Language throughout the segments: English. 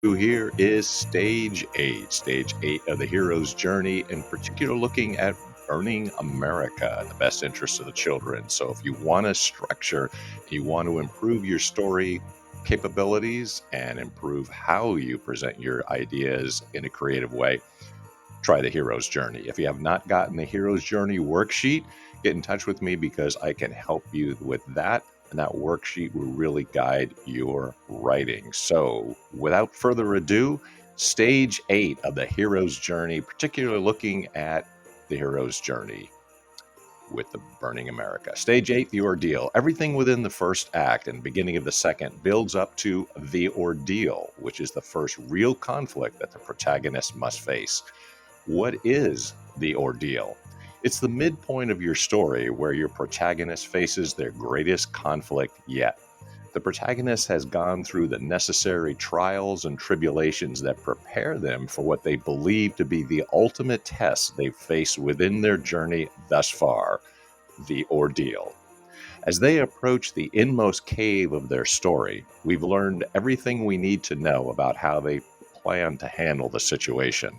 Here is stage 8 of the hero's journey, in particular looking at burning America in the best interest of the children. So, if you want to structure, you want to improve your story capabilities and improve how you present your ideas in a creative way, try the hero's journey. If you have not gotten the hero's journey worksheet, get in touch with me because I can help you with that. And that worksheet will really guide your writing. So, without further ado, stage 8 of the hero's journey, particularly looking at the hero's journey with the burning America. Stage 8, the ordeal. Everything within the first act and beginning of the second builds up to the ordeal, which is the first real conflict that the protagonist must face. What is the ordeal? It's the midpoint of your story where your protagonist faces their greatest conflict yet. The protagonist has gone through the necessary trials and tribulations that prepare them for what they believe to be the ultimate test they've faced within their journey thus far, the ordeal. As they approach the inmost cave of their story, we've learned everything we need to know about how they plan to handle the situation.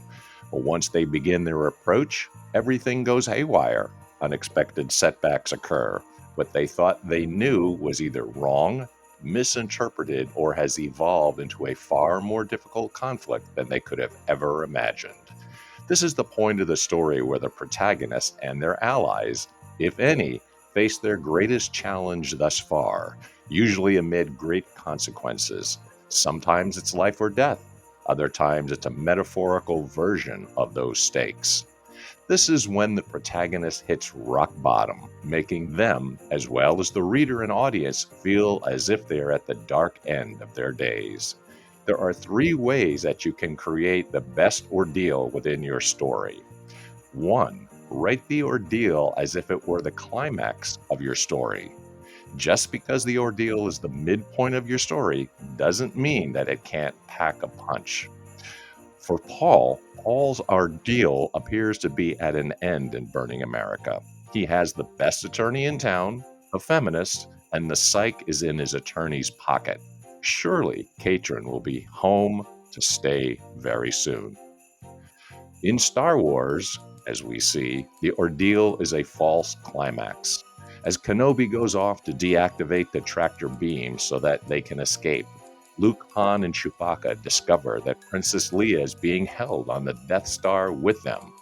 But once they begin their approach, everything goes haywire. Unexpected setbacks occur. What they thought they knew was either wrong, misinterpreted, or has evolved into a far more difficult conflict than they could have ever imagined. This is the point of the story where the protagonist and their allies, if any, face their greatest challenge thus far, usually amid great consequences. Sometimes it's life or death. Other times it's a metaphorical version of those stakes. This is when the protagonist hits rock bottom, making them, as well as the reader and audience, feel as if they are at the dark end of their days. There are 3 ways that you can create the best ordeal within your story. 1. Write the ordeal as if it were the climax of your story. Just because the ordeal is the midpoint of your story doesn't mean that it can't pack a punch. For Paul's ordeal appears to be at an end in burning America. He has the best attorney in town, a feminist, and the psych is in his attorney's pocket. Surely Kaitrin will be home to stay very soon. In Star Wars, as we see, the ordeal is a false climax. As Kenobi goes off to deactivate the tractor beam so that they can escape, Luke, Han, and Chewbacca discover that Princess Leia is being held on the Death Star with them.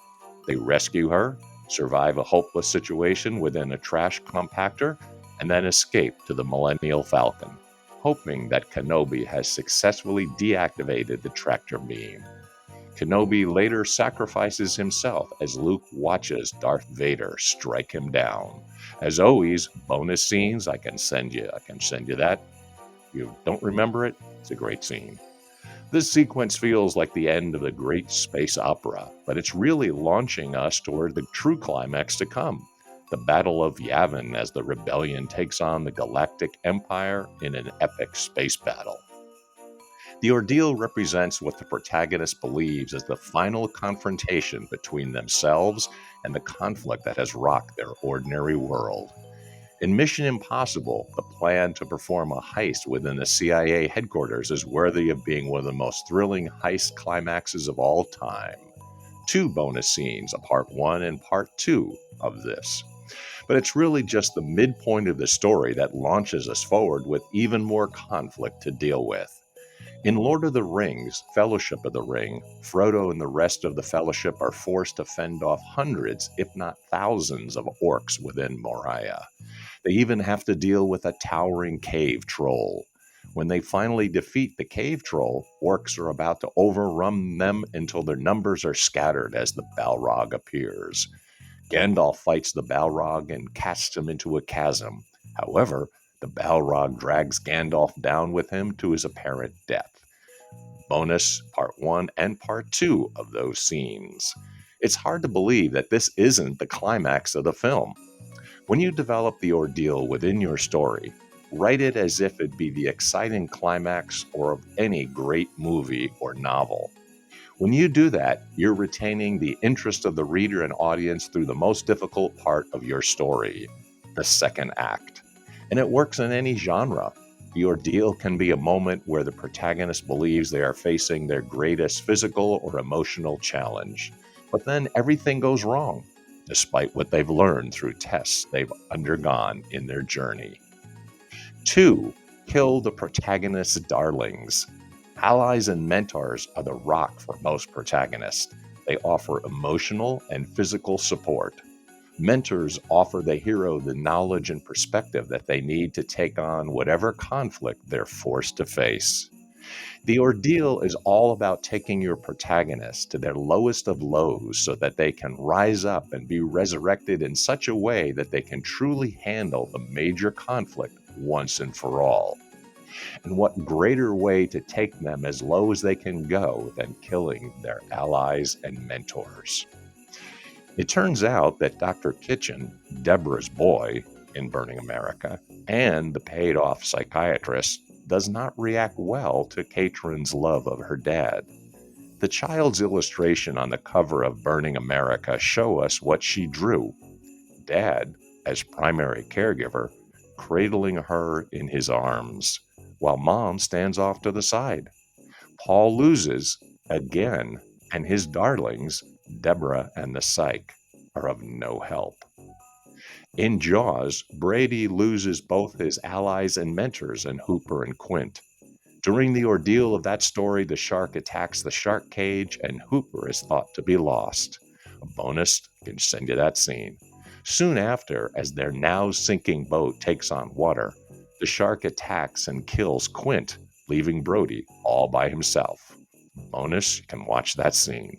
They rescue her, survive a hopeless situation within a trash compactor, and then escape to the Millennial Falcon, hoping that Kenobi has successfully deactivated the tractor beam. Kenobi later sacrifices himself as Luke watches Darth Vader strike him down. As always, bonus scenes, I can send you that. If you don't remember it, it's a great scene. This sequence feels like the end of the great space opera, but it's really launching us toward the true climax to come, the Battle of Yavin, as the rebellion takes on the Galactic Empire in an epic space battle. The ordeal represents what the protagonist believes is the final confrontation between themselves and the conflict that has rocked their ordinary world. In Mission Impossible, the plan to perform a heist within the CIA headquarters is worthy of being one of the most thrilling heist climaxes of all time. 2 bonus scenes, a part 1 and part 2 of this. But it's really just the midpoint of the story that launches us forward with even more conflict to deal with. In Lord of the Rings, Fellowship of the Ring, Frodo and the rest of the Fellowship are forced to fend off hundreds, if not thousands, of orcs within Moria. They even have to deal with a towering cave troll. When they finally defeat the cave troll, orcs are about to overrun them until their numbers are scattered as the Balrog appears. Gandalf fights the Balrog and casts him into a chasm. However, the Balrog drags Gandalf down with him to his apparent death. Bonus part 1 and part 2 of those scenes. It's hard to believe that this isn't the climax of the film. When you develop the ordeal within your story, write it as if it be the exciting climax or of any great movie or novel. When you do that, you're retaining the interest of the reader and audience through the most difficult part of your story, the second act. And it works in any genre. The ordeal can be a moment where the protagonist believes they are facing their greatest physical or emotional challenge, but then everything goes wrong, despite what they've learned through tests they've undergone in their journey. 2. Kill the protagonist's darlings. Allies and mentors are the rock for most protagonists. They offer emotional and physical support. Mentors offer the hero the knowledge and perspective that they need to take on whatever conflict they're forced to face. The ordeal is all about taking your protagonist to their lowest of lows so that they can rise up and be resurrected in such a way that they can truly handle the major conflict once and for all. And what greater way to take them as low as they can go than killing their allies and mentors? It turns out that Dr. Kitchen, Deborah's boy in Burning America, and the paid-off psychiatrist does not react well to Kaitrin's love of her dad. The child's illustration on the cover of Burning America show us what she drew. Dad, as primary caregiver, cradling her in his arms, while Mom stands off to the side. Paul loses again, and his darlings, Deborah and the psych, are of no help. In Jaws, Brady loses both his allies and mentors in Hooper and Quint. During the ordeal of that story, the shark attacks the shark cage and Hooper is thought to be lost. A bonus can send you that scene. Soon after, as their now sinking boat takes on water, the shark attacks and kills Quint, leaving Brody all by himself. Bonus, you can watch that scene.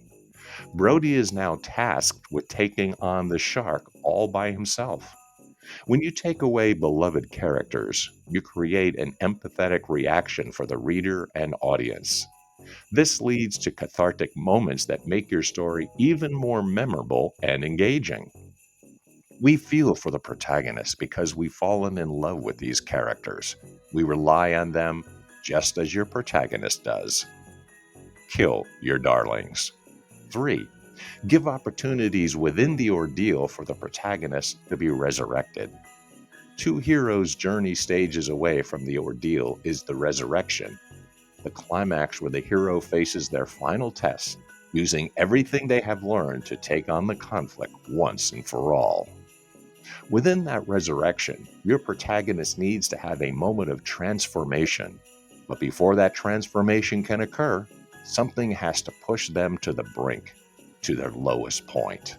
Brody is now tasked with taking on the shark all by himself. When you take away beloved characters, you create an empathetic reaction for the reader and audience. This leads to cathartic moments that make your story even more memorable and engaging. We feel for the protagonist because we've fallen in love with these characters. We rely on them just as your protagonist does. Kill your darlings. 3. Give opportunities within the ordeal for the protagonist to be resurrected. 2 heroes' journey stages away from the ordeal is the resurrection, the climax where the hero faces their final test, using everything they have learned to take on the conflict once and for all. Within that resurrection, your protagonist needs to have a moment of transformation, but before that transformation can occur, something has to push them to the brink, to their lowest point.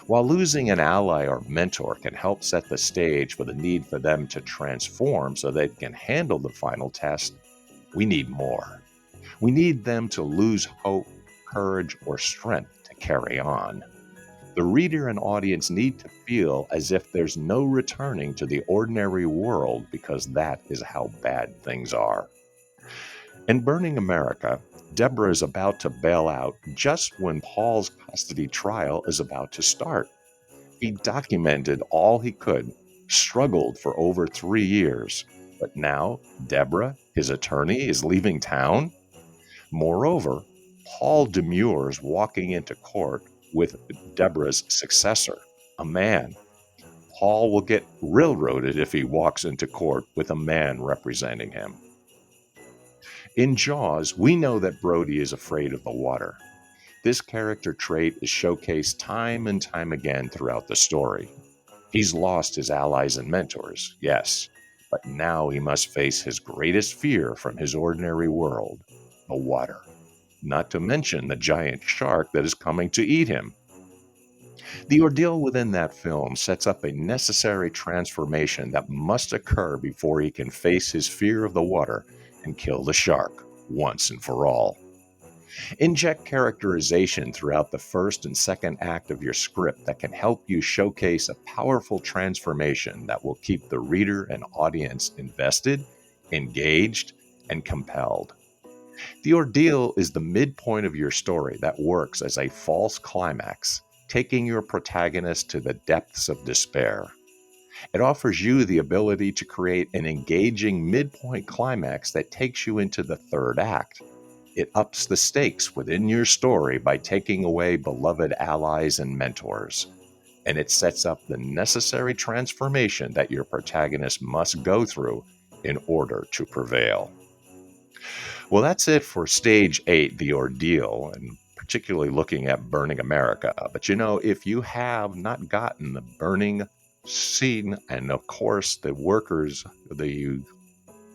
While losing an ally or mentor can help set the stage for the need for them to transform so they can handle the final test, we need more. We need them to lose hope, courage, or strength to carry on. The reader and audience need to feel as if there's no returning to the ordinary world because that is how bad things are. In Burning America, Deborah is about to bail out just when Paul's custody trial is about to start. He documented all he could, struggled for over 3 years, but now Deborah, his attorney, is leaving town. Moreover, Paul demurs walking into court with Deborah's successor, a man. Paul will get railroaded if he walks into court with a man representing him. In Jaws, we know that Brody is afraid of the water. This character trait is showcased time and time again throughout the story. He's lost his allies and mentors, yes, but now he must face his greatest fear from his ordinary world, the water, not to mention the giant shark that is coming to eat him. The ordeal within that film sets up a necessary transformation that must occur before he can face his fear of the water and kill the shark once and for all. Inject characterization throughout the first and second act of your script that can help you showcase a powerful transformation that will keep the reader and audience invested, engaged, and compelled. The ordeal is the midpoint of your story that works as a false climax, taking your protagonist to the depths of despair. It offers you the ability to create an engaging midpoint climax that takes you into the third act. It ups the stakes within your story by taking away beloved allies and mentors. And it sets up the necessary transformation that your protagonist must go through in order to prevail. Well, that's it for stage 8, the ordeal, and particularly looking at burning America. But if you have not gotten the burning scene and, of course, the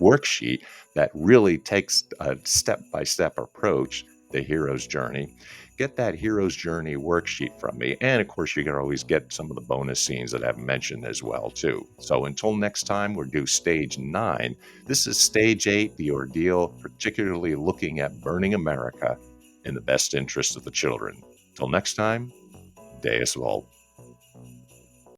worksheet that really takes a step by step approach, the hero's journey, get that hero's journey worksheet from me. And of course, you can always get some of the bonus scenes that I've mentioned as well, too. So until next time, we'll do stage 9. This is stage 8, the ordeal, particularly looking at burning America in the best interest of the children. Till next time, Deus Vult.